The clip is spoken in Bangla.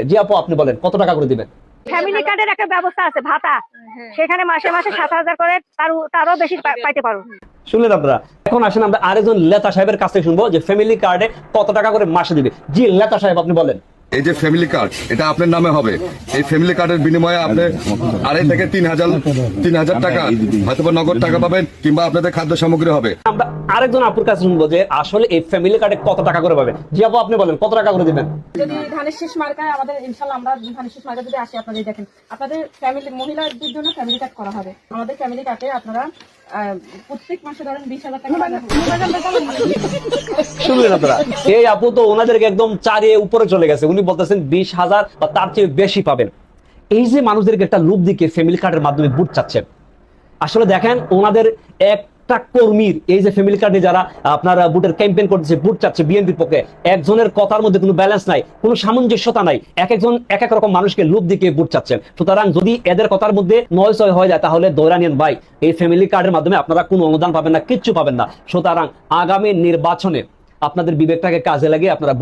জি আপু, আপনি বলেন কত টাকা করে দিবেন? ফ্যামিলি কার্ডের একটা ব্যবস্থা আছে, ভাতা, সেখানে মাসে মাসে 7,000 করে, তারও বেশি পাইতে পারো। শুনলেন আপনারা। এখন আসেন আমরা আরেকজন লেতা সাহেবের কাছ থেকে শুনবো যে ফ্যামিলি কার্ডে কত টাকা করে মাসে দিবে। জি লেতা সাহেব, আপনি বলেন। এই যে ফ্যামিলি কার্ড, এটা আপনার নামে হবে। এই ফ্যামিলি কার্ডের বিনিময়ে আপনি 2,500 থেকে 3,000 টাকা হয়তো নগদ টাকা পাবেন, কিংবা আপনাদের খাদ্য সামগ্রী হবে। আমরা আরেকজন আপুর কাছে শুনবো যে আসলে এই ফ্যামিলি কার্ডে কত টাকা করে পাবেন। জি আপু, আপনি বলেন কত টাকা করে দিবেন? যদি ধানের শীষ মার্কায় আমাদের ইনশাল্লাহ আমরা ধানের শীষ মার্কা যদি আসি, আপনাদের দেখেন আপনাদের ফ্যামিলি মহিলাদের জন্য ফ্যামিলি কার্ড করা হবে। আমাদের ফ্যামিলি কার্ডে আপনারা প্রত্যেক মাসে ধরেন 20,000 টাকা শুনলেন আপনারা। এই আপু তো ওনাদেরকে একদম চারিয়ে উপরে চলে গেছে, উনি বলতেছেন 20,000 বা তার চেয়ে বেশি পাবেন। এই যে মানুষদেরকে একটা লুপ দিকে ফ্যামিলি কার্ডের মাধ্যমে বুট চাচ্ছেন, আসলে দেখেন ওনাদের একটা কর্মীর এই যে ফ্যামিলি কার্ডে যারা আপনারা বুটের ক্যাম্পেইন করতেছে, বুট চাচ্ছে বিএনপির পক্ষে, একজনের কথার মধ্যে কোনো ব্যালেন্স নাই, কোনো সামঞ্জস্যতা নাই, এক একজন এক এক রকম মানুষকে লুপ দিকে বুট চাচ্ছেন। সুতরাং যদি এদের কথার মধ্যে নয় ছয় হয়ে যায় তাহলে দৌড়ানিয়ান ভাই, এই ফ্যামিলি কার্ডের মাধ্যমে আপনারা কোনো অনুদান পাবেন না, কিচ্ছু পাবেন না। সুতরাং আগামী নির্বাচনে আপনাদের বিবেকটাকে কাজে লাগিয়ে আপনারা